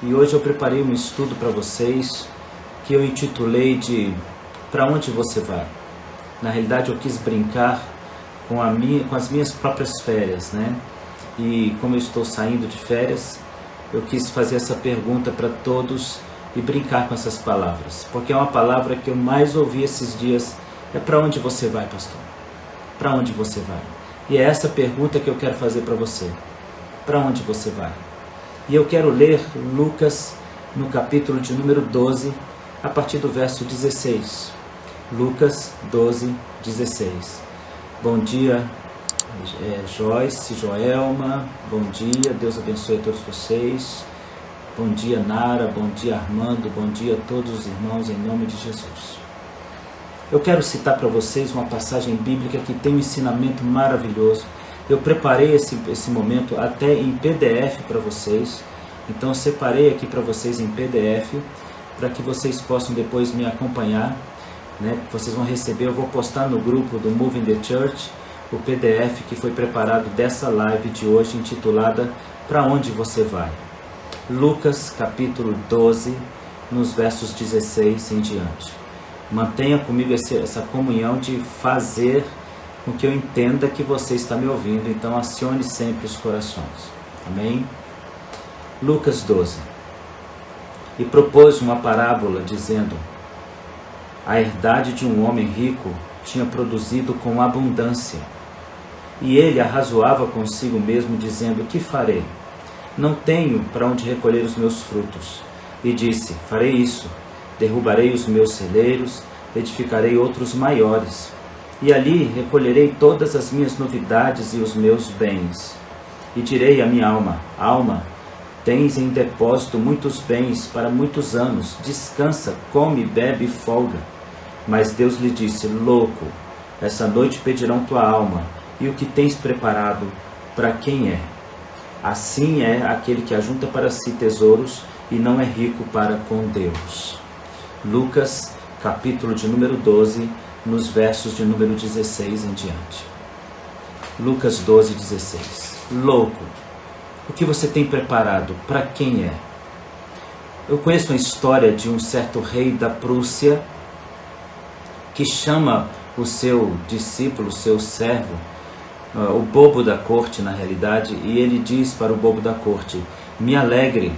E hoje eu preparei um estudo para vocês que eu intitulei de Para Onde Você Vai? Na realidade eu quis brincar com as minhas próprias férias, né? E como eu estou saindo de férias, eu quis fazer essa pergunta para todos e brincar com essas palavras, porque é uma palavra que eu mais ouvi esses dias, é para onde você vai, pastor? Para onde você vai? E é essa pergunta que eu quero fazer para você. Para onde você vai? E eu quero ler Lucas no capítulo de número 12, a partir do verso 16. Lucas 12, 16. Bom dia, Joyce, Joelma, bom dia, Deus abençoe a todos vocês. Bom dia, Nara, bom dia, Armando, bom dia a todos os irmãos, em nome de Jesus. Eu quero citar para vocês uma passagem bíblica que tem um ensinamento maravilhoso. Eu preparei esse momento até em PDF para vocês, então eu separei aqui para vocês em PDF, para que vocês possam depois me acompanhar, né? Vocês vão receber, eu vou postar no grupo do Moving the Church, o PDF que foi preparado dessa live de hoje, intitulada Para Onde Você Vai? Lucas capítulo 12, nos versos 16 em diante. Mantenha comigo essa comunhão de fazer com que eu entenda que você está me ouvindo, então acione sempre os corações. Amém? Lucas 12. E propôs uma parábola, dizendo: a herdade de um homem rico tinha produzido com abundância. E ele arrazoava consigo mesmo, dizendo: que farei? Não tenho para onde recolher os meus frutos. E disse: farei isso, derrubarei os meus celeiros, edificarei outros maiores, e ali recolherei todas as minhas novidades e os meus bens. E direi à minha alma: alma, tens em depósito muitos bens para muitos anos, descansa, come, bebe e folga. Mas Deus lhe disse: louco, essa noite pedirão tua alma, e o que tens preparado, para quem é? Assim é aquele que ajunta para si tesouros e não é rico para com Deus. Lucas, capítulo de número 12, nos versos de número 16 em diante. Lucas 12, 16. Louco, o que você tem preparado? Para quem é? Eu conheço a história de um certo rei da Prússia que chama o seu discípulo, seu servo, o bobo da corte na realidade, e ele diz para o bobo da corte: me alegre,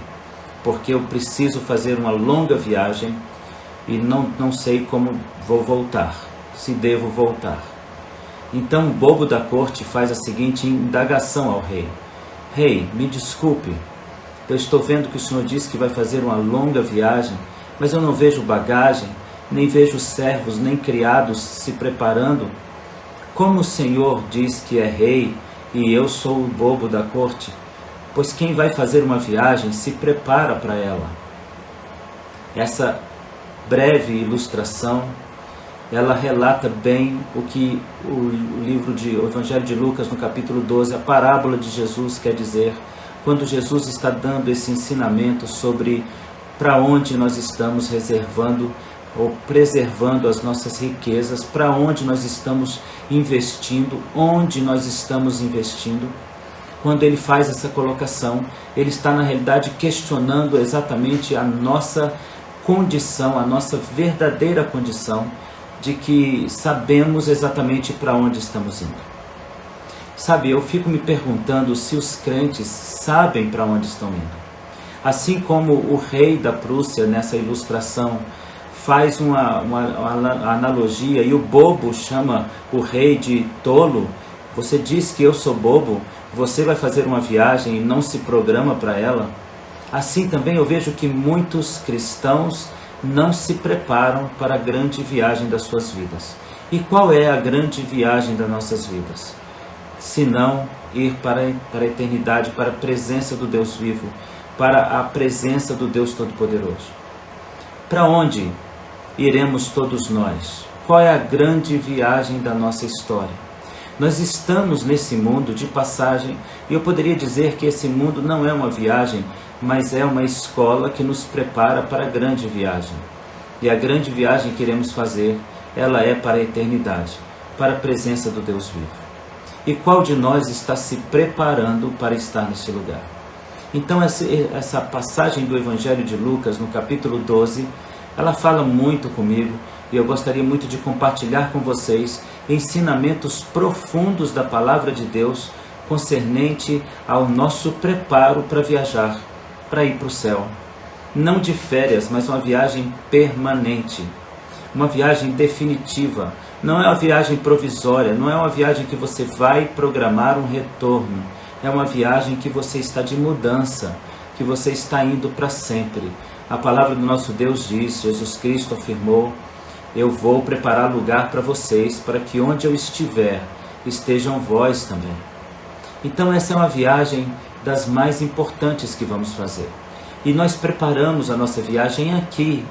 porque eu preciso fazer uma longa viagem e não sei como vou voltar, se devo voltar. Então o bobo da corte faz a seguinte indagação ao rei: rei, me desculpe, eu estou vendo que o senhor disse que vai fazer uma longa viagem, mas eu não vejo bagagem, nem vejo servos, nem criados se preparando. Como o Senhor diz que é rei e eu sou o bobo da corte? Pois quem vai fazer uma viagem se prepara para ela. Essa breve ilustração, ela relata bem o que o Evangelho de Lucas, no capítulo 12, a parábola de Jesus quer dizer, quando Jesus está dando esse ensinamento sobre para onde nós estamos reservando ou preservando as nossas riquezas, para onde nós estamos investindo, onde nós estamos investindo. Quando ele faz essa colocação, ele está na realidade questionando exatamente a nossa condição, a nossa verdadeira condição de que sabemos exatamente para onde estamos indo. Sabe, eu fico me perguntando se os crentes sabem para onde estão indo. Assim como o rei da Prússia, nessa ilustração, faz uma analogia e o bobo chama o rei de tolo. Você diz que eu sou bobo, você vai fazer uma viagem e não se programa para ela. Assim também eu vejo que muitos cristãos não se preparam para a grande viagem das suas vidas. E qual é a grande viagem das nossas vidas? Se não ir para a eternidade, para a presença do Deus vivo, para a presença do Deus Todo-Poderoso. Para onde iremos todos nós? Qual é a grande viagem da nossa história? Nós estamos nesse mundo de passagem, e eu poderia dizer que esse mundo não é uma viagem, mas é uma escola que nos prepara para a grande viagem. E a grande viagem que iremos fazer, ela é para a eternidade, para a presença do Deus vivo. E qual de nós está se preparando para estar nesse lugar? Então essa passagem do Evangelho de Lucas, no capítulo 12, ela fala muito comigo e eu gostaria muito de compartilhar com vocês ensinamentos profundos da Palavra de Deus concernente ao nosso preparo para viajar, para ir para o céu. Não de férias, mas uma viagem permanente, uma viagem definitiva. Não é uma viagem provisória, não é uma viagem que você vai programar um retorno. É uma viagem que você está de mudança, que você está indo para sempre. A palavra do nosso Deus diz, Jesus Cristo afirmou: eu vou preparar lugar para vocês, para que onde eu estiver, estejam vós também. Então essa é uma viagem das mais importantes que vamos fazer. E nós preparamos a nossa viagem aqui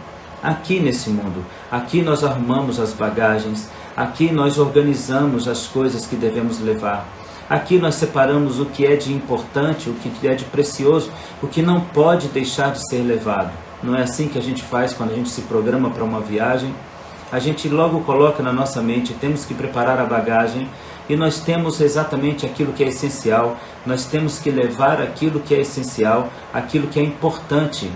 nesse mundo. Aqui nós arrumamos as bagagens, aqui nós organizamos as coisas que devemos levar. Aqui nós separamos o que é de importante, o que é de precioso, o que não pode deixar de ser levado. Não é assim que a gente faz quando a gente se programa para uma viagem? A gente logo coloca na nossa mente, temos que preparar a bagagem e nós temos exatamente aquilo que é essencial, nós temos que levar aquilo que é essencial, aquilo que é importante.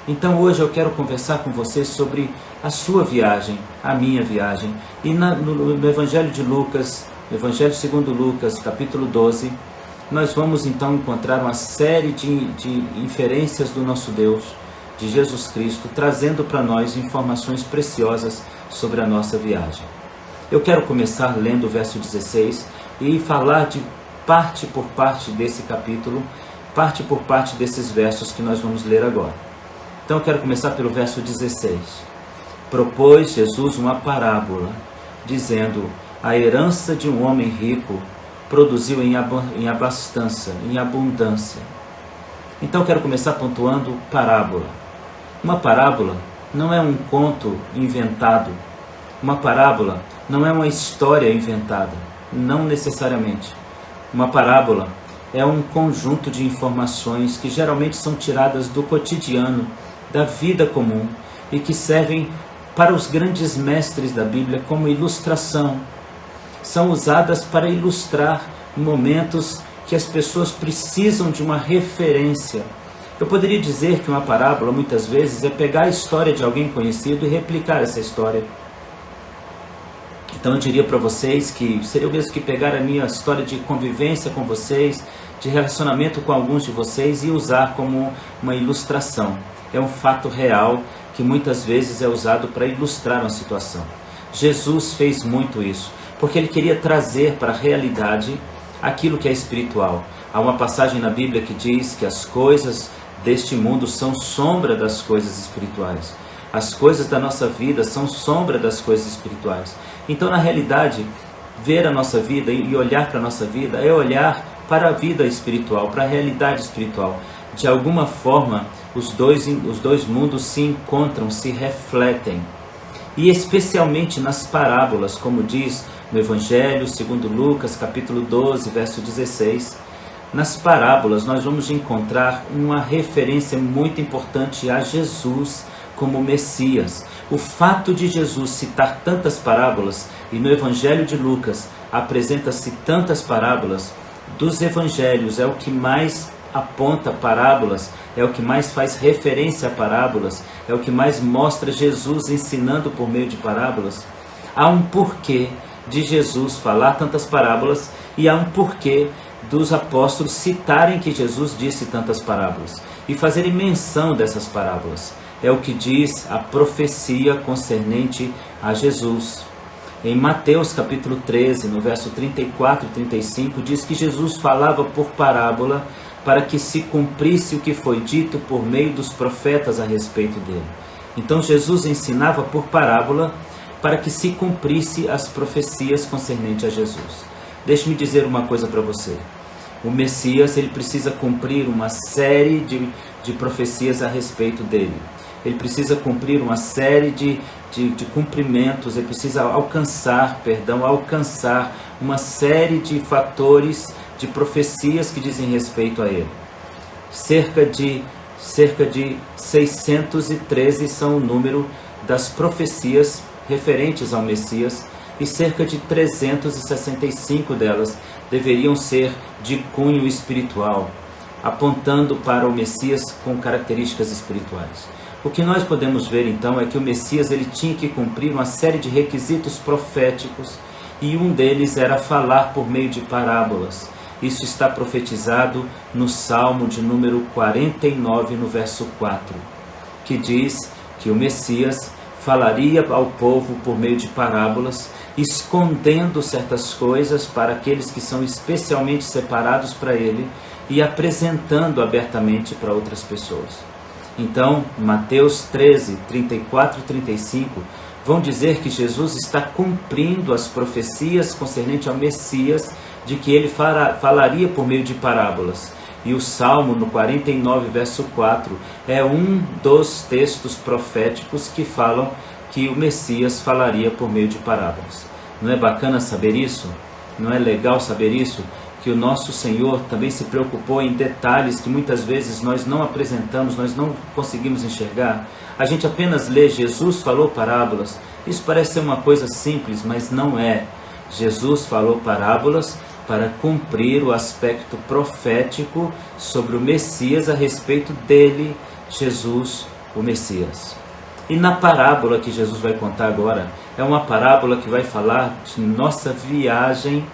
Então hoje eu quero conversar com você sobre a sua viagem, a minha viagem. E no Evangelho de Lucas, Evangelho segundo Lucas, capítulo 12, nós vamos então encontrar uma série de inferências do nosso Deus, de Jesus Cristo, trazendo para nós informações preciosas sobre a nossa viagem. Eu quero começar lendo o verso 16 e falar de parte por parte desse capítulo, parte por parte desses versos que nós vamos ler agora. Então eu quero começar pelo verso 16. Propôs Jesus uma parábola, dizendo: a herança de um homem rico produziu em abastança, em abundância. Então eu quero começar pontuando parábola. Uma parábola não é um conto inventado. Uma parábola não é uma história inventada, não necessariamente. Uma parábola é um conjunto de informações que geralmente são tiradas do cotidiano, da vida comum e que servem para os grandes mestres da Bíblia como ilustração. São usadas para ilustrar momentos que as pessoas precisam de uma referência. Eu poderia dizer que uma parábola, muitas vezes, é pegar a história de alguém conhecido e replicar essa história. Então eu diria para vocês que seria o mesmo que pegar a minha história de convivência com vocês, de relacionamento com alguns de vocês e usar como uma ilustração. É um fato real que muitas vezes é usado para ilustrar uma situação. Jesus fez muito isso, porque ele queria trazer para a realidade aquilo que é espiritual. Há uma passagem na Bíblia que diz que as coisas deste mundo são sombra das coisas espirituais. As coisas da nossa vida são sombra das coisas espirituais. Então, na realidade, ver a nossa vida e olhar para a nossa vida é olhar para a vida espiritual, para a realidade espiritual. De alguma forma, os dois mundos se encontram, se refletem. E especialmente nas parábolas, como diz no Evangelho segundo Lucas, capítulo 12, verso 16. Nas parábolas nós vamos encontrar uma referência muito importante a Jesus como Messias. O fato de Jesus citar tantas parábolas, e no Evangelho de Lucas apresenta-se tantas parábolas, dos evangelhos é o que mais aponta parábolas, é o que mais faz referência a parábolas, é o que mais mostra Jesus ensinando por meio de parábolas. Há um porquê de Jesus falar tantas parábolas e há um porquê dos apóstolos citarem que Jesus disse tantas parábolas e fazerem menção dessas parábolas. É o que diz a profecia concernente a Jesus. Em Mateus capítulo 13, no verso 34 e 35, diz que Jesus falava por parábola para que se cumprisse o que foi dito por meio dos profetas a respeito dele. Então Jesus ensinava por parábola para que se cumprisse as profecias concernentes a Jesus. Deixe-me dizer uma coisa para você. O Messias, ele precisa cumprir uma série de profecias a respeito dele. Ele precisa cumprir uma série de cumprimentos, ele precisa alcançar uma série de fatores, de profecias que dizem respeito a ele. Cerca de 613 são o número das profecias referentes ao Messias e cerca de 365 delas deveriam ser de cunho espiritual. apontando para o Messias com características espirituais. O que nós podemos ver então é que o Messias ele tinha que cumprir uma série de requisitos proféticos, e um deles era falar por meio de parábolas. Isso está profetizado no Salmo de número 49, no verso 4, que diz que o Messias falaria ao povo por meio de parábolas, escondendo certas coisas para aqueles que são especialmente separados para ele e apresentando abertamente para outras pessoas. Então, Mateus 13, 34 e 35 vão dizer que Jesus está cumprindo as profecias concernentes ao Messias, de que ele falaria por meio de parábolas. E o Salmo, no 49, verso 4, é um dos textos proféticos que falam que o Messias falaria por meio de parábolas. Não é bacana saber isso? Não é legal saber isso? Que o nosso Senhor também se preocupou em detalhes que muitas vezes nós não apresentamos, nós não conseguimos enxergar. A gente apenas lê Jesus falou parábolas. Isso parece ser uma coisa simples, mas não é. Jesus falou parábolas para cumprir o aspecto profético sobre o Messias a respeito dele, Jesus, o Messias. E na parábola que Jesus vai contar agora, é uma parábola que vai falar de nossa viagem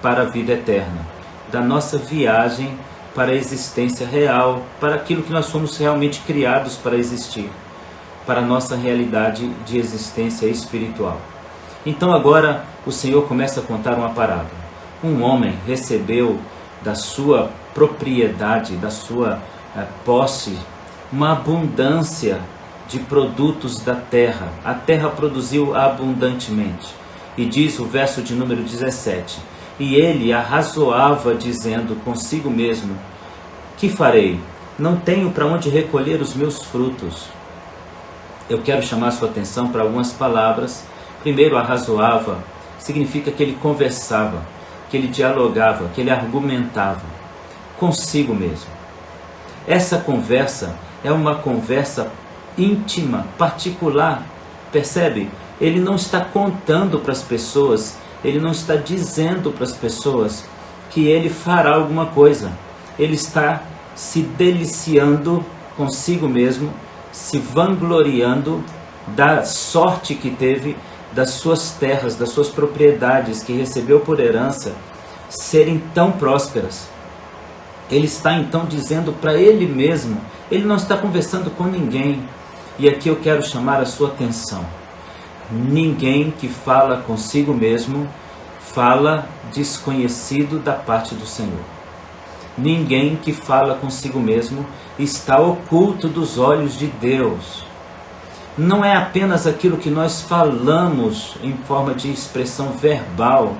para a vida eterna, da nossa viagem para a existência real, para aquilo que nós fomos realmente criados para existir, para a nossa realidade de existência espiritual. Então agora o Senhor começa a contar uma parábola. Um homem recebeu da sua propriedade, da sua posse, uma abundância de produtos da terra. A terra produziu abundantemente. E diz o verso de número 17: e ele arrazoava, dizendo consigo mesmo: que farei? Não tenho para onde recolher os meus frutos. Eu quero chamar a sua atenção para algumas palavras. Primeiro, arrazoava significa que ele conversava, que ele dialogava, que ele argumentava consigo mesmo. Essa conversa é uma conversa íntima, particular, percebe? Ele não está contando para as pessoas, ele não está dizendo para as pessoas que ele fará alguma coisa. Ele está se deliciando consigo mesmo, se vangloriando da sorte que teve, das suas terras, das suas propriedades que recebeu por herança, serem tão prósperas. Ele está então dizendo para ele mesmo, ele não está conversando com ninguém. E aqui eu quero chamar a sua atenção. Ninguém que fala consigo mesmo fala desconhecido da parte do Senhor. Ninguém que fala consigo mesmo está oculto dos olhos de Deus. Não é apenas aquilo que nós falamos em forma de expressão verbal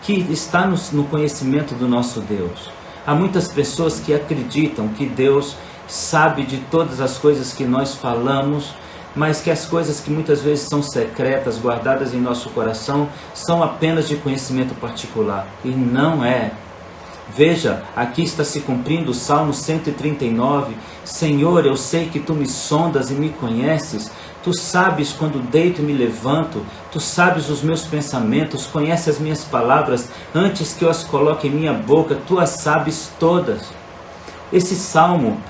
que está no conhecimento do nosso Deus. Há muitas pessoas que acreditam que Deus sabe de todas as coisas que nós falamos, mas que as coisas que muitas vezes são secretas, guardadas em nosso coração, são apenas de conhecimento particular. E não é. Veja, aqui está se cumprindo o Salmo 139. Senhor, eu sei que Tu me sondas e me conheces. Tu sabes quando deito e me levanto. Tu sabes os meus pensamentos, conheces as minhas palavras antes que eu as coloque em minha boca. Tu as sabes todas. Esse Salmo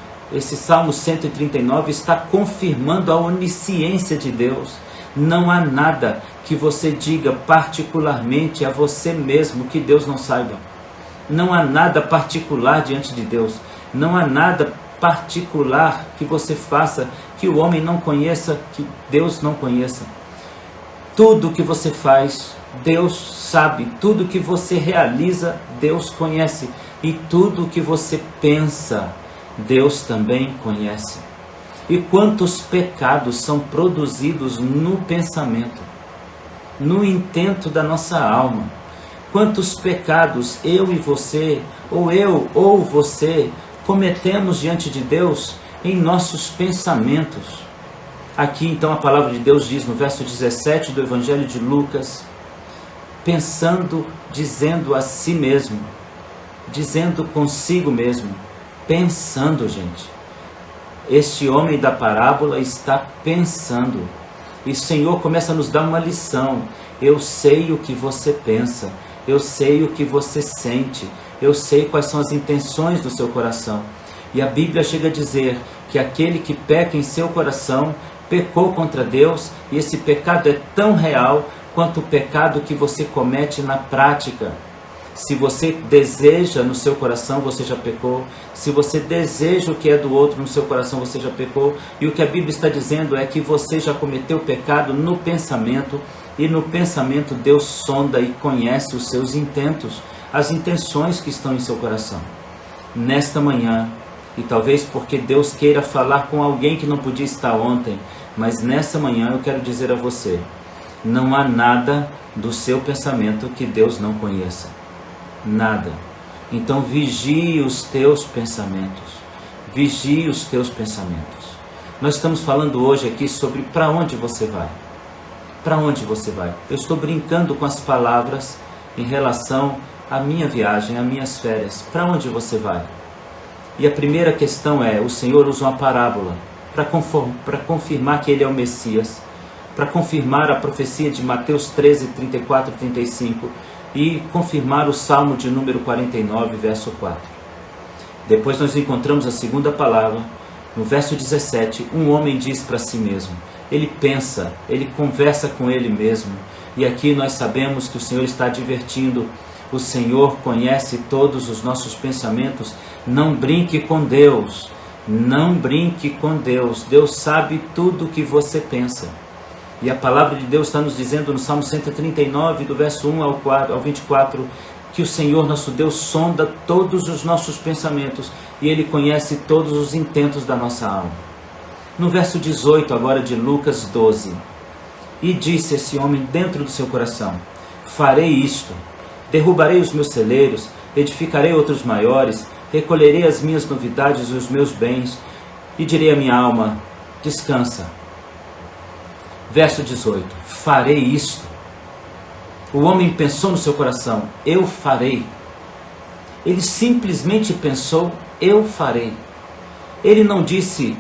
139 está confirmando a onisciência de Deus. Não há nada que você diga particularmente a você mesmo que Deus não saiba. Não há nada particular diante de Deus. Não há nada particular que você faça que o homem não conheça, que Deus não conheça. Tudo que você faz, Deus sabe. Tudo que você realiza, Deus conhece. E tudo que você pensa, Deus também conhece. E quantos pecados são produzidos no pensamento, no intento da nossa alma. Quantos pecados eu e você, ou eu ou você, cometemos diante de Deus em nossos pensamentos. Aqui então a palavra de Deus diz no verso 17 do Evangelho de Lucas: pensando, dizendo a si mesmo, dizendo consigo mesmo, pensando, gente. Este homem da parábola está pensando. E o Senhor começa a nos dar uma lição. Eu sei o que você pensa. Eu sei o que você sente. Eu sei quais são as intenções do seu coração. E a Bíblia chega a dizer que aquele que peca em seu coração pecou contra Deus, e esse pecado é tão real quanto o pecado que você comete na prática. Se você deseja no seu coração, você já pecou. Se você deseja o que é do outro no seu coração, você já pecou. E o que a Bíblia está dizendo é que você já cometeu pecado no pensamento. E no pensamento Deus sonda e conhece os seus intentos, as intenções que estão em seu coração. Nesta manhã, e talvez porque Deus queira falar com alguém que não podia estar ontem, mas nessa manhã eu quero dizer a você, não há nada do seu pensamento que Deus não conheça. Nada. Então vigie os teus pensamentos. Vigie os teus pensamentos. Nós estamos falando hoje aqui sobre para onde você vai. Para onde você vai? Eu estou brincando com as palavras em relação à minha viagem, às minhas férias. Para onde você vai? E a primeira questão é, o Senhor usa uma parábola para confirmar que Ele é o Messias, para confirmar a profecia de Mateus 13, 34 e 35 e confirmar o Salmo de número 49, verso 4. Depois nós encontramos a segunda palavra, no verso 17, um homem diz para si mesmo, ele pensa, ele conversa com ele mesmo, e aqui nós sabemos que o Senhor está advertindo, o Senhor conhece todos os nossos pensamentos, não brinque com Deus, não brinque com Deus, Deus sabe tudo o que você pensa. E a palavra de Deus está nos dizendo no Salmo 139, do verso 1 ao 24, que o Senhor nosso Deus sonda todos os nossos pensamentos e Ele conhece todos os intentos da nossa alma. No verso 18 agora de Lucas 12, e disse esse homem dentro do seu coração, farei isto, derrubarei os meus celeiros, edificarei outros maiores, recolherei as minhas novidades e os meus bens, e direi à minha alma, descansa. Verso 18, farei isto. O homem pensou no seu coração, eu farei. Ele simplesmente pensou, eu farei. Ele não disse,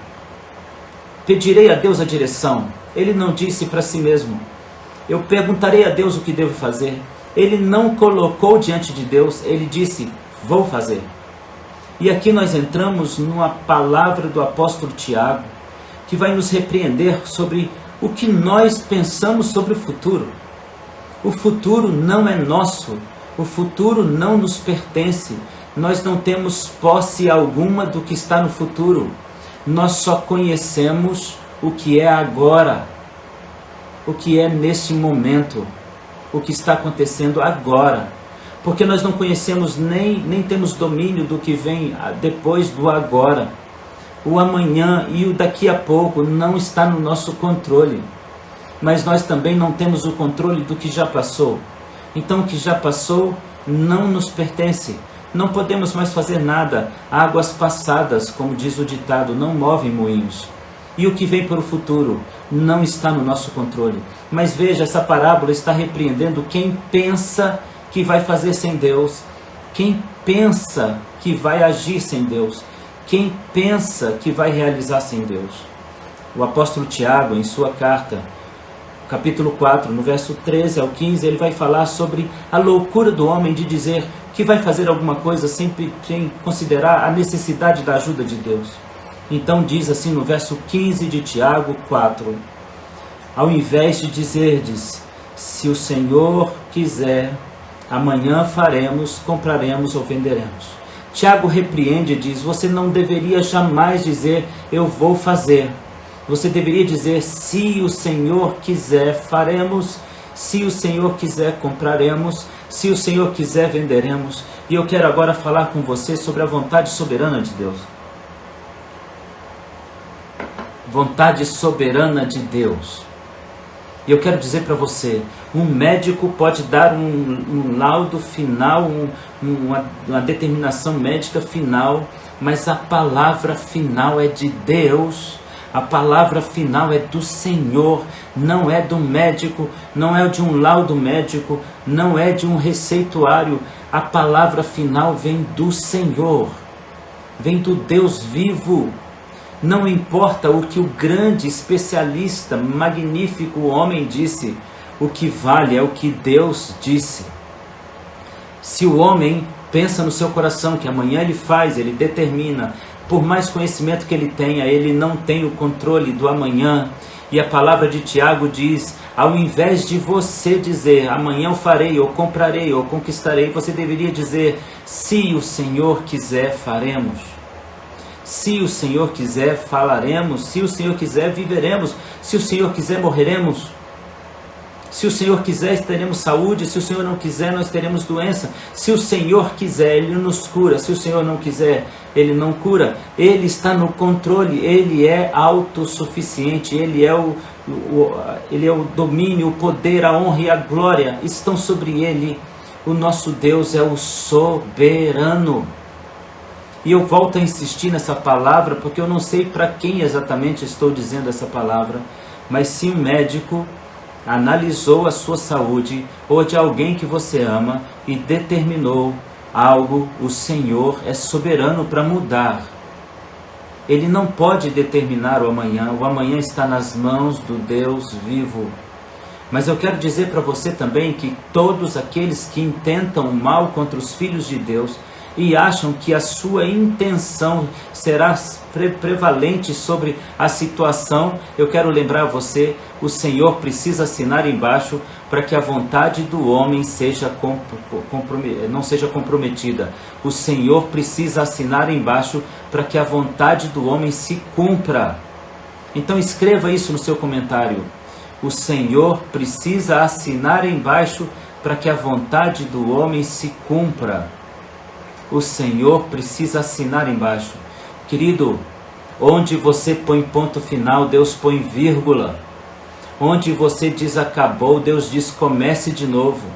pedirei a Deus a direção. Ele não disse para si mesmo, eu perguntarei a Deus o que devo fazer. Ele não colocou diante de Deus, ele disse, vou fazer. E aqui nós entramos numa palavra do apóstolo Tiago, que vai nos repreender sobre o que nós pensamos sobre o futuro. O futuro não é nosso, o futuro não nos pertence, nós não temos posse alguma do que está no futuro, nós só conhecemos o que é agora, o que é neste momento, o que está acontecendo agora, porque nós não conhecemos nem temos domínio do que vem depois do agora. O amanhã e o daqui a pouco não está no nosso controle, mas nós também não temos o controle do que já passou. Então o que já passou não nos pertence, não podemos mais fazer nada. Águas passadas, como diz o ditado, não movem moinhos. E o que vem para o futuro não está no nosso controle. Mas veja, essa parábola está repreendendo quem pensa que vai fazer sem Deus, quem pensa que vai agir sem Deus, quem pensa que vai realizar sem Deus. O apóstolo Tiago, em sua carta, capítulo 4, no verso 13 ao 15, ele vai falar sobre a loucura do homem de dizer que vai fazer alguma coisa sem considerar a necessidade da ajuda de Deus. Então diz assim no verso 15 de Tiago 4, ao invés de dizerdes, se o Senhor quiser, amanhã faremos, compraremos ou venderemos. Tiago repreende e diz, você não deveria jamais dizer, eu vou fazer. Você deveria dizer, se o Senhor quiser, faremos. Se o Senhor quiser, compraremos. Se o Senhor quiser, venderemos. E eu quero agora falar com você sobre a vontade soberana de Deus. Vontade soberana de Deus. E eu quero dizer para você, um médico pode dar um laudo final, uma determinação médica final, mas a palavra final é de Deus, a palavra final é do Senhor, não é do médico, não é de um laudo médico, não é de um receituário, a palavra final vem do Senhor, vem do Deus vivo. Não importa o que o grande especialista, magnífico homem disse, o que vale é o que Deus disse. Se o homem pensa no seu coração que amanhã ele faz, ele determina, Por mais conhecimento que ele tenha, ele não tem o controle do amanhã. E a palavra de Tiago diz, ao invés de você dizer, amanhã eu farei, ou comprarei, ou conquistarei, você deveria dizer, se o Senhor quiser, faremos. Se o Senhor quiser, falaremos. Se o Senhor quiser, viveremos. Se o Senhor quiser, morreremos. Se o Senhor quiser, teremos saúde. Se o Senhor não quiser, nós teremos doença. Se o Senhor quiser, Ele nos cura. Se o Senhor não quiser, Ele não cura. Ele está no controle. Ele é autossuficiente. Ele é o domínio, o poder, a honra e a glória estão sobre Ele. O nosso Deus é o soberano. E eu volto a insistir nessa palavra, porque eu não sei para quem exatamente estou dizendo essa palavra, mas se um médico analisou a sua saúde, ou de alguém que você ama, e determinou algo, o Senhor é soberano para mudar. Ele não pode determinar o amanhã está nas mãos do Deus vivo. Mas eu quero dizer para você também que todos aqueles que intentam o mal contra os filhos de Deus, e acham que a sua intenção será prevalente sobre a situação, eu quero lembrar você, o Senhor precisa assinar embaixo para que a vontade do homem não seja comprometida. O Senhor precisa assinar embaixo para que a vontade do homem se cumpra. Então escreva isso no seu comentário. O Senhor precisa assinar embaixo para que a vontade do homem se cumpra. O Senhor precisa assinar embaixo. Querido, onde você põe ponto final, Deus põe vírgula. Onde você diz acabou, Deus diz comece de novo.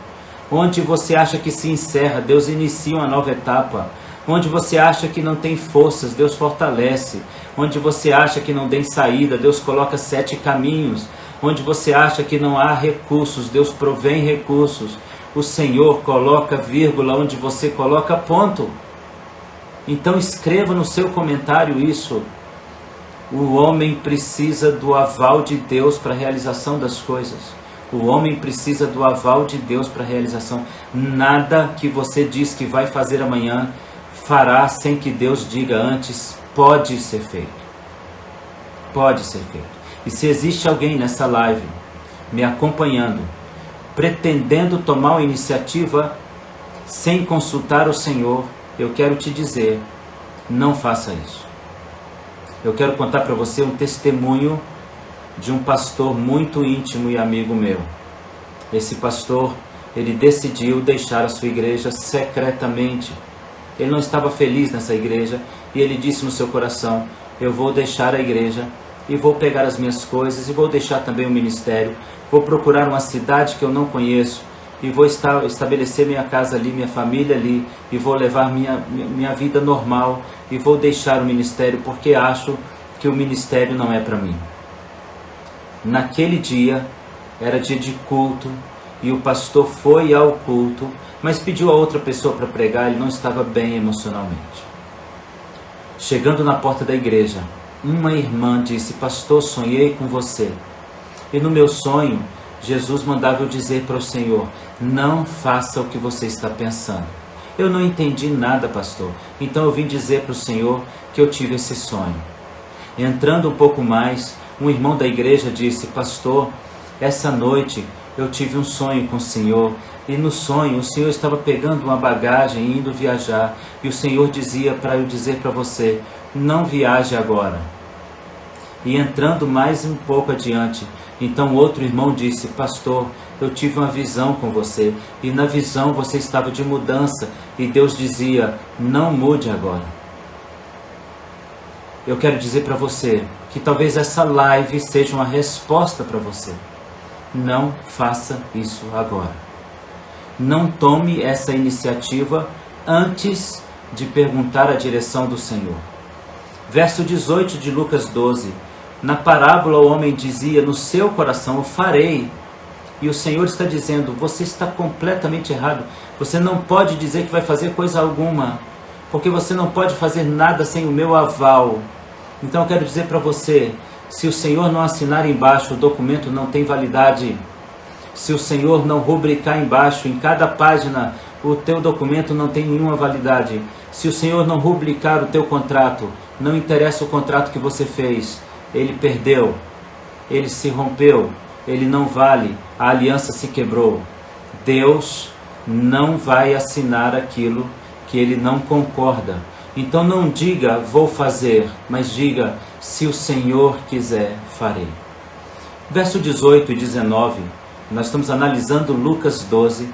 Onde você acha que se encerra, Deus inicia uma nova etapa. Onde você acha que não tem forças, Deus fortalece. Onde você acha que não tem saída, Deus coloca 7 caminhos. Onde você acha que não há recursos, Deus provém recursos. O Senhor coloca vírgula onde você coloca ponto. Então escreva no seu comentário isso. O homem precisa do aval de Deus para a realização das coisas. O homem precisa do aval de Deus para a realização. Nada que você diz que vai fazer amanhã fará sem que Deus diga antes, pode ser feito. Pode ser feito. E se existe alguém nessa live me acompanhando, pretendendo tomar uma iniciativa sem consultar o Senhor, eu quero te dizer, não faça isso. Eu quero contar para você um testemunho de um pastor muito íntimo e amigo meu. Esse pastor, ele decidiu deixar a sua igreja secretamente. Ele não estava feliz nessa igreja e ele disse no seu coração, eu vou deixar a igreja e vou pegar as minhas coisas e vou deixar também o ministério. Vou procurar uma cidade que eu não conheço e vou estabelecer minha casa ali, minha família ali, e vou levar minha vida normal e vou deixar o ministério porque acho que o ministério não é para mim. Naquele dia, era dia de culto e o pastor foi ao culto, mas pediu a outra pessoa para pregar, ele não estava bem emocionalmente. Chegando na porta da igreja, uma irmã disse, pastor, sonhei com você. E no meu sonho, Jesus mandava eu dizer para o Senhor, não faça o que você está pensando. Eu não entendi nada, pastor. Então eu vim dizer para o Senhor que eu tive esse sonho. Entrando um pouco mais, um irmão da igreja disse, pastor, essa noite eu tive um sonho com o Senhor. E no sonho o Senhor estava pegando uma bagagem e indo viajar. E o Senhor dizia para eu dizer para você, não viaje agora. E entrando mais um pouco adiante, então outro irmão disse, pastor, eu tive uma visão com você, e na visão você estava de mudança, e Deus dizia, não mude agora. Eu quero dizer para você, que talvez essa live seja uma resposta para você. Não faça isso agora. Não tome essa iniciativa antes de perguntar a direção do Senhor. Verso 18 de Lucas 12. Na parábola o homem dizia, no seu coração eu farei. E o Senhor está dizendo, você está completamente errado. Você não pode dizer que vai fazer coisa alguma, porque você não pode fazer nada sem o meu aval. Então eu quero dizer para você, se o Senhor não assinar embaixo, o documento não tem validade. Se o Senhor não rubricar embaixo, em cada página, o teu documento não tem nenhuma validade. Se o Senhor não rubricar o teu contrato, não interessa o contrato que você fez, ele perdeu, ele se rompeu, ele não vale, a aliança se quebrou. Deus não vai assinar aquilo que ele não concorda. Então não diga vou fazer, mas diga se o Senhor quiser, farei. Verso 18 e 19, nós estamos analisando Lucas 12,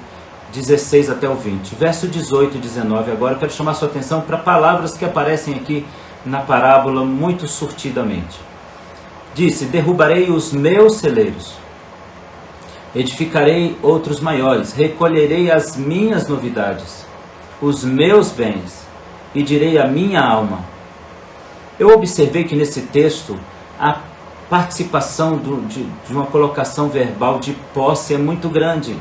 16 até o 20. Verso 18 e 19, agora eu quero chamar sua atenção para palavras que aparecem aqui na parábola muito surtidamente. Disse: derrubarei os meus celeiros, edificarei outros maiores, recolherei as minhas novidades, os meus bens, e direi à minha alma. Eu observei que nesse texto a participação de uma colocação verbal de posse é muito grande.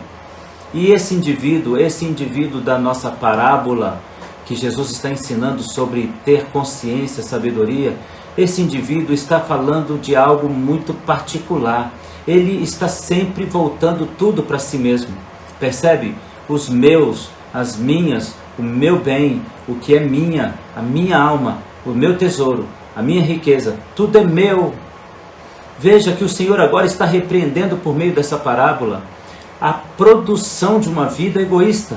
E esse indivíduo da nossa parábola, que Jesus está ensinando sobre ter consciência, sabedoria, esse indivíduo está falando de algo muito particular. Ele está sempre voltando tudo para si mesmo. Percebe? Os meus, as minhas, o meu bem, o que é minha, a minha alma, o meu tesouro, a minha riqueza, tudo é meu. Veja que o Senhor agora está repreendendo por meio dessa parábola a produção de uma vida egoísta.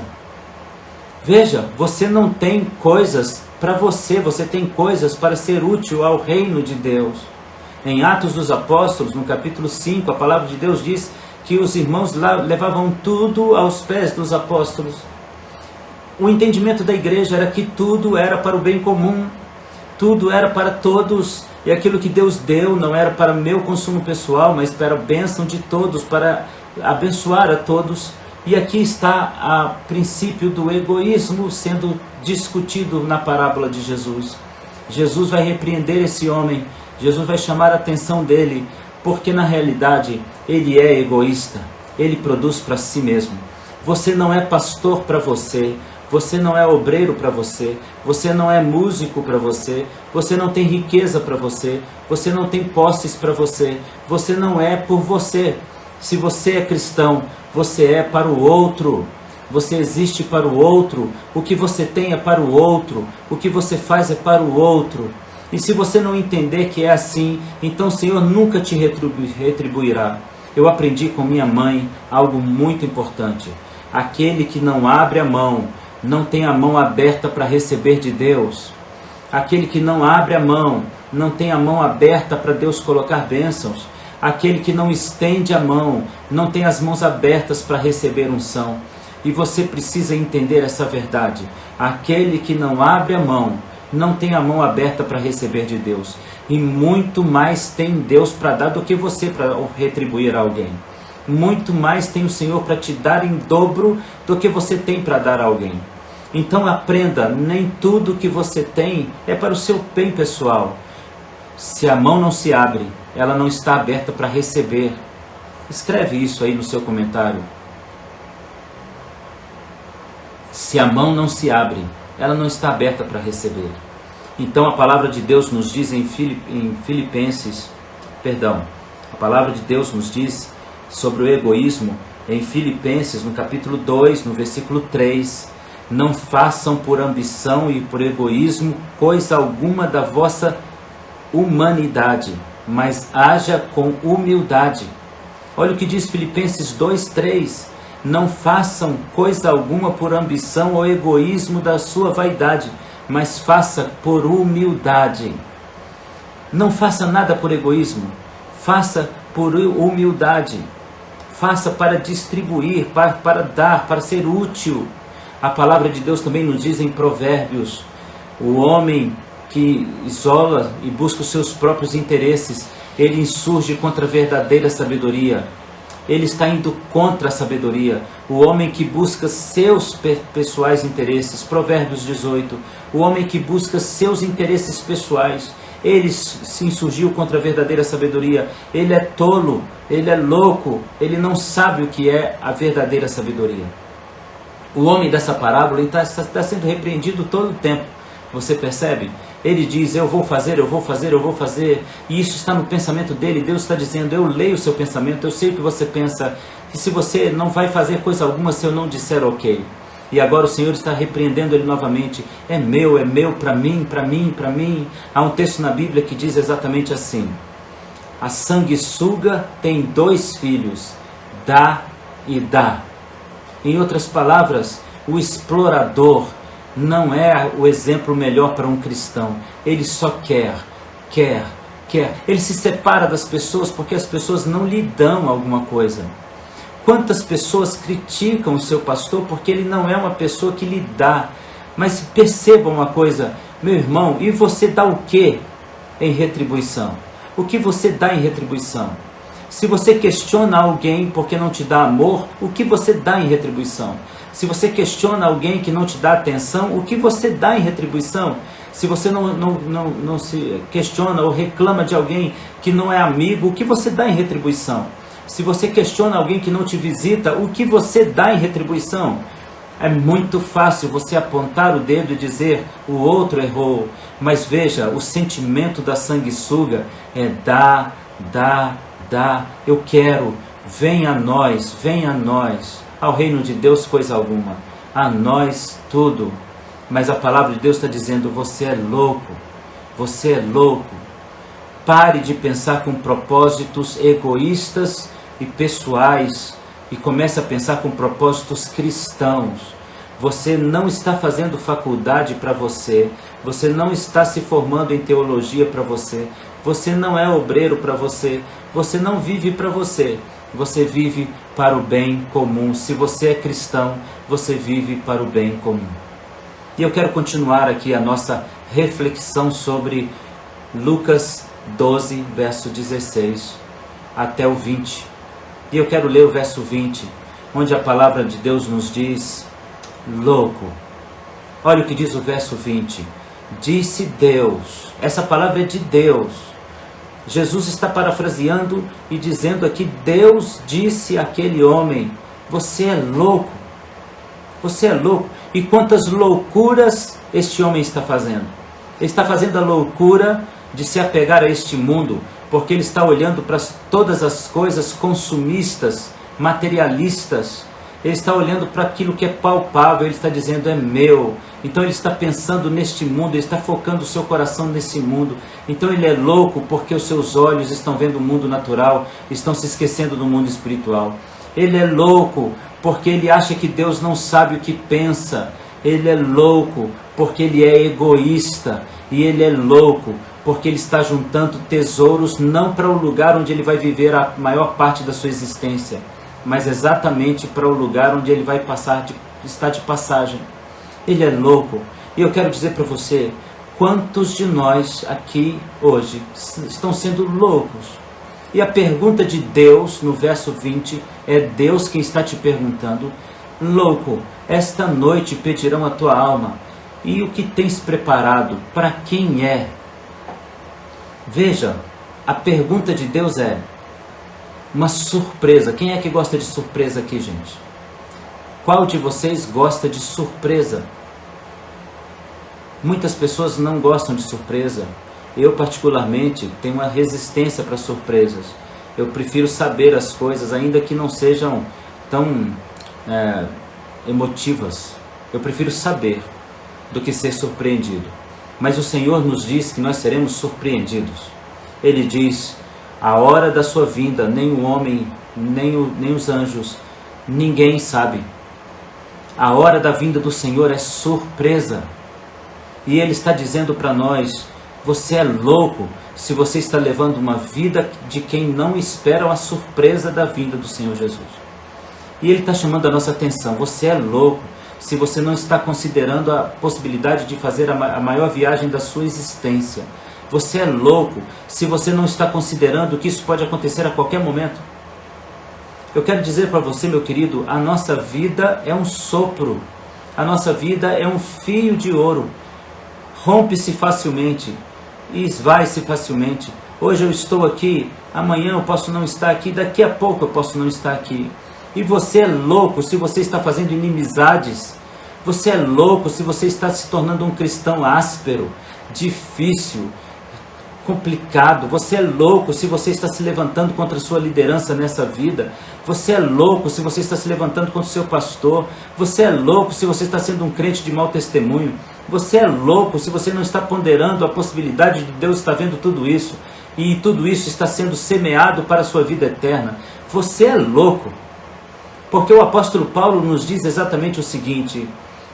Veja, você não tem coisas para você, você tem coisas para ser útil ao reino de Deus. Em Atos dos Apóstolos, no capítulo 5, a palavra de Deus diz que os irmãos lá levavam tudo aos pés dos apóstolos. O entendimento da igreja era que tudo era para o bem comum, tudo era para todos, e aquilo que Deus deu não era para meu consumo pessoal, mas para a bênção de todos, para abençoar a todos. E aqui está o princípio do egoísmo sendo discutido na parábola de Jesus. Jesus vai repreender esse homem, Jesus vai chamar a atenção dele, porque na realidade ele é egoísta, ele produz para si mesmo. Você não é pastor para você, você não é obreiro para você, você não é músico para você, você não tem riqueza para você, você não tem posses para você, você não é por você. Se você é cristão, você é para o outro, você existe para o outro, o que você tem é para o outro, o que você faz é para o outro. E se você não entender que é assim, então o Senhor nunca te retribuirá. Eu aprendi com minha mãe algo muito importante. Aquele que não abre a mão, não tem a mão aberta para receber de Deus. Aquele que não abre a mão, não tem a mão aberta para Deus colocar bênçãos. Aquele que não estende a mão, não tem as mãos abertas para receber unção. E você precisa entender essa verdade. Aquele que não abre a mão, não tem a mão aberta para receber de Deus. E muito mais tem Deus para dar do que você para retribuir a alguém. Muito mais tem o Senhor para te dar em dobro do que você tem para dar a alguém. Então aprenda, nem tudo que você tem é para o seu bem pessoal. Se a mão não se abre, ela não está aberta para receber. Escreve isso aí no seu comentário. Se a mão não se abre, ela não está aberta para receber. Então a palavra de Deus nos diz a palavra de Deus nos diz sobre o egoísmo em Filipenses, no capítulo 2, no versículo 3, não façam por ambição e por egoísmo coisa alguma da vossa humanidade, mas haja com humildade. Olha o que diz Filipenses 2:3, não façam coisa alguma por ambição ou egoísmo da sua vaidade, mas faça por humildade. Não faça nada por egoísmo, faça por humildade. Faça para distribuir, para dar, para ser útil. A palavra de Deus também nos diz em Provérbios, o homem que isola e busca os seus próprios interesses, ele insurge contra a verdadeira sabedoria. Ele está indo contra a sabedoria. O homem que busca seus pessoais interesses, Provérbios 18, o homem que busca seus interesses pessoais, ele se insurgiu contra a verdadeira sabedoria. Ele é tolo, ele é louco, ele não sabe o que é a verdadeira sabedoria. O homem dessa parábola está sendo repreendido todo o tempo. Você percebe? Ele diz, eu vou fazer, eu vou fazer, eu vou fazer. E isso está no pensamento dele. Deus está dizendo, eu leio o seu pensamento, eu sei o que você pensa. E se você não vai fazer coisa alguma se eu não disser ok. E agora o Senhor está repreendendo ele novamente. É meu, para mim, para mim, para mim. Há um texto na Bíblia que diz exatamente assim: a sanguessuga tem 2 filhos, dá e dá. Em outras palavras, o explorador não é o exemplo melhor para um cristão. Ele só quer. Ele se separa das pessoas porque as pessoas não lhe dão alguma coisa. Quantas pessoas criticam o seu pastor porque ele não é uma pessoa que lhe dá? Mas perceba uma coisa, meu irmão, e você dá o que em retribuição? O que você dá em retribuição? Se você questiona alguém porque não te dá amor, o que você dá em retribuição? Se você questiona alguém que não te dá atenção, o que você dá em retribuição? Se você não se questiona ou reclama de alguém que não é amigo, o que você dá em retribuição? Se você questiona alguém que não te visita, o que você dá em retribuição? É muito fácil você apontar o dedo e dizer, o outro errou. Mas veja, o sentimento da sanguessuga é dá. Eu quero, venha a nós, ao reino de Deus coisa alguma, a nós tudo. Mas a palavra de Deus está dizendo, você é louco. Pare de pensar com propósitos egoístas e pessoais e comece a pensar com propósitos cristãos. Você não está fazendo faculdade para você, você não está se formando em teologia para você, você não é obreiro para você, você não vive para você, você vive para o bem comum. Se você é cristão, você vive para o bem comum. E eu quero continuar aqui a nossa reflexão sobre Lucas 12, verso 16 até o 20. E eu quero ler o verso 20, onde a palavra de Deus nos diz, louco. Olha o que diz o verso 20. Disse Deus. Essa palavra é de Deus. Jesus está parafraseando e dizendo aqui, Deus disse àquele homem, você é louco. Você é louco. E quantas loucuras este homem está fazendo? Ele está fazendo a loucura de se apegar a este mundo, porque ele está olhando para todas as coisas consumistas, materialistas. Ele está olhando para aquilo que é palpável, ele está dizendo, é meu. Então ele está pensando neste mundo, ele está focando o seu coração nesse mundo. Então ele é louco porque os seus olhos estão vendo o mundo natural, estão se esquecendo do mundo espiritual. Ele é louco porque ele acha que Deus não sabe o que pensa. Ele é louco porque ele é egoísta. E ele é louco porque ele está juntando tesouros não para o lugar onde ele vai viver a maior parte da sua existência, mas exatamente para o lugar onde ele vai estar de passagem. Ele é louco. E eu quero dizer para você, quantos de nós aqui hoje estão sendo loucos? E a pergunta de Deus, no verso 20, é Deus quem está te perguntando, louco, esta noite pedirão a tua alma, e o que tens preparado, para quem é? Veja, a pergunta de Deus é uma surpresa. Quem é que gosta de surpresa aqui, gente? Qual de vocês gosta de surpresa? Muitas pessoas não gostam de surpresa. Eu, particularmente, tenho uma resistência para surpresas. Eu prefiro saber as coisas, ainda que não sejam tão emotivas. Eu prefiro saber do que ser surpreendido. Mas o Senhor nos diz que nós seremos surpreendidos. Ele diz, a hora da sua vinda, nem o homem, nem os anjos, ninguém sabe. A hora da vinda do Senhor é surpresa. E Ele está dizendo para nós, você é louco se você está levando uma vida de quem não espera a surpresa da vinda do Senhor Jesus. E Ele está chamando a nossa atenção, você é louco se você não está considerando a possibilidade de fazer a maior viagem da sua existência. Você é louco se você não está considerando que isso pode acontecer a qualquer momento. Eu quero dizer para você, meu querido, a nossa vida é um sopro. A nossa vida é um fio de ouro. Rompe-se facilmente e esvai-se facilmente. Hoje eu estou aqui, amanhã eu posso não estar aqui, daqui a pouco eu posso não estar aqui. E você é louco se você está fazendo inimizades. Você é louco se você está se tornando um cristão áspero, difícil, complicado. Você é louco se você está se levantando contra a sua liderança nessa vida. Você é louco se você está se levantando contra o seu pastor. Você é louco se você está sendo um crente de mau testemunho. Você é louco se você não está ponderando a possibilidade de Deus estar vendo tudo isso. E tudo isso está sendo semeado para a sua vida eterna. Você é louco. Porque o apóstolo Paulo nos diz exatamente o seguinte,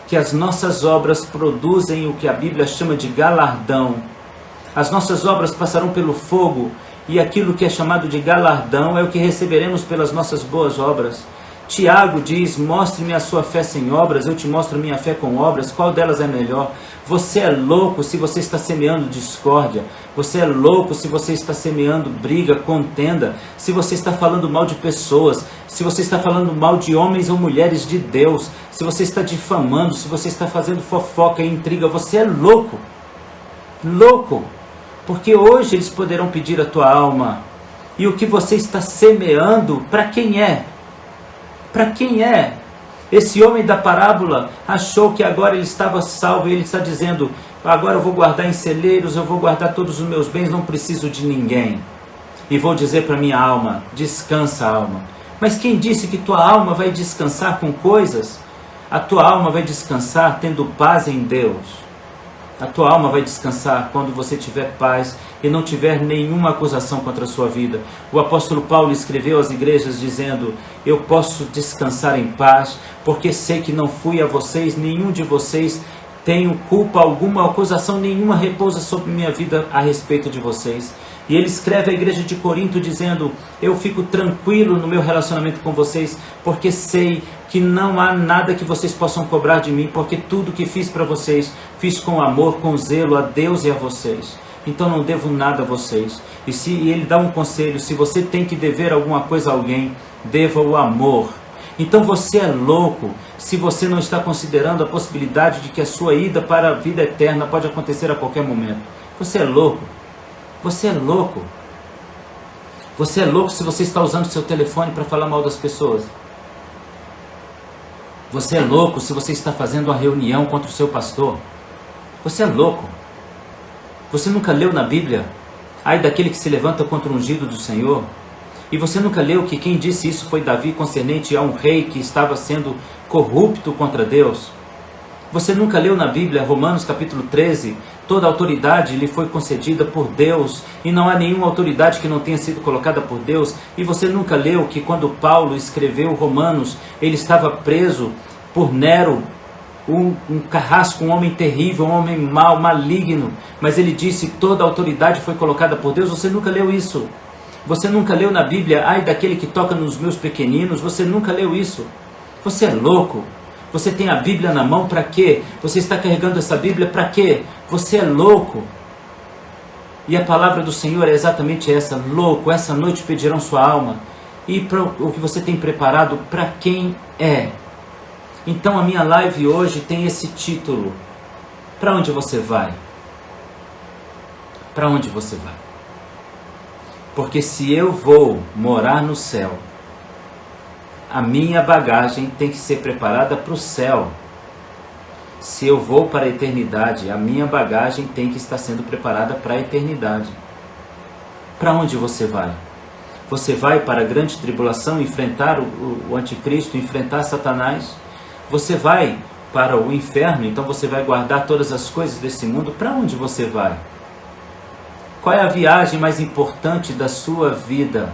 que as nossas obras produzem o que a Bíblia chama de galardão. As nossas obras passarão pelo fogo, e aquilo que é chamado de galardão é o que receberemos pelas nossas boas obras. Tiago diz, mostre-me a sua fé sem obras, eu te mostro a minha fé com obras, qual delas é melhor? Você é louco se você está semeando discórdia, você é louco se você está semeando briga, contenda, se você está falando mal de pessoas, se você está falando mal de homens ou mulheres de Deus, se você está difamando, se você está fazendo fofoca e intriga, você é louco, louco, porque hoje eles poderão pedir a tua alma, e o que você está semeando, para quem é? Para quem é? Esse homem da parábola achou que agora ele estava salvo e ele está dizendo, agora eu vou guardar em celeiros, eu vou guardar todos os meus bens, não preciso de ninguém. E vou dizer para minha alma, descansa alma. Mas quem disse que tua alma vai descansar com coisas? A tua alma vai descansar tendo paz em Deus. A tua alma vai descansar quando você tiver paz e não tiver nenhuma acusação contra a sua vida. O apóstolo Paulo escreveu às igrejas dizendo, eu posso descansar em paz, porque sei que não fui a vocês, nenhum de vocês tenho culpa alguma, acusação nenhuma repousa sobre minha vida a respeito de vocês. E ele escreve à igreja de Corinto dizendo, eu fico tranquilo no meu relacionamento com vocês, porque sei que não há nada que vocês possam cobrar de mim, porque tudo que fiz para vocês, fiz com amor, com zelo a Deus e a vocês. Então não devo nada a vocês. E ele dá um conselho, se você tem que dever alguma coisa a alguém, deva o amor. Então você é louco se você não está considerando a possibilidade de que a sua ida para a vida eterna pode acontecer a qualquer momento. Você é louco. Você é louco. Você é louco se você está usando seu telefone para falar mal das pessoas. Você é louco se você está fazendo uma reunião contra o seu pastor. Você é louco. Você nunca leu na Bíblia, ai daquele que se levanta contra o ungido do Senhor? E você nunca leu que quem disse isso foi Davi, concernente a um rei que estava sendo corrupto contra Deus? Você nunca leu na Bíblia, Romanos capítulo 13, toda autoridade lhe foi concedida por Deus, e não há nenhuma autoridade que não tenha sido colocada por Deus? E você nunca leu que quando Paulo escreveu Romanos, ele estava preso por Nero, um carrasco, um homem terrível, um homem mau, maligno, mas ele disse que toda autoridade foi colocada por Deus? Você nunca leu isso? Você nunca leu na Bíblia, ai daquele que toca nos meus pequeninos? Você nunca leu isso? Você é louco. Você tem a Bíblia na mão para quê? Você está carregando essa Bíblia para quê? Você é louco. E a palavra do Senhor é exatamente essa, louco, essa noite pedirão sua alma. E para o que você tem preparado, para quem é? Então a minha live hoje tem esse título, para onde você vai? Para onde você vai? Porque se eu vou morar no céu, a minha bagagem tem que ser preparada para o céu. Se eu vou para a eternidade, a minha bagagem tem que estar sendo preparada para a eternidade. Para onde você vai? Você vai para a grande tribulação, enfrentar o anticristo, enfrentar Satanás? Você vai para o inferno, então você vai guardar todas as coisas desse mundo? Para onde você vai? Qual é a viagem mais importante da sua vida?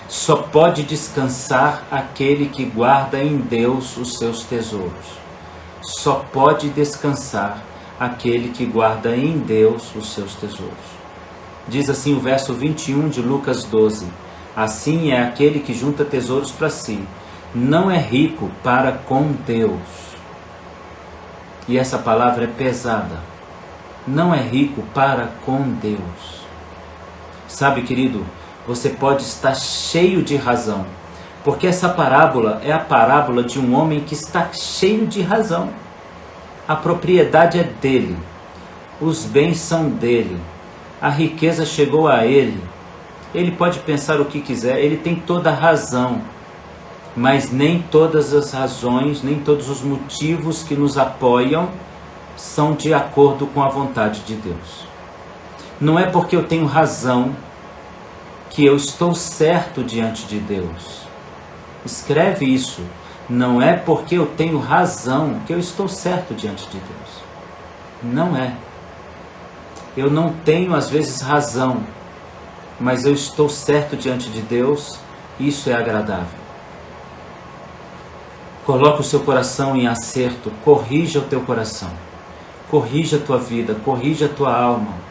Só pode descansar aquele que guarda em Deus os seus tesouros. Só pode descansar aquele que guarda em Deus os seus tesouros. Diz assim o verso 21 de Lucas 12. Assim é aquele que junta tesouros para si, não é rico para com Deus. E essa palavra é pesada. Não é rico para com Deus. Sabe, querido, você pode estar cheio de razão, porque essa parábola é a parábola de um homem que está cheio de razão. A propriedade é dele, os bens são dele, a riqueza chegou a ele, ele pode pensar o que quiser, ele tem toda a razão, mas nem todas as razões, nem todos os motivos que nos apoiam são de acordo com a vontade de Deus. Não é porque eu tenho razão que eu estou certo diante de Deus. Escreve isso. Não é porque eu tenho razão que eu estou certo diante de Deus. Não é. Eu não tenho às vezes razão, mas eu estou certo diante de Deus. Isso é agradável. Coloque o seu coração em acerto. Corrija o teu coração. Corrija a tua vida. Corrija a tua alma.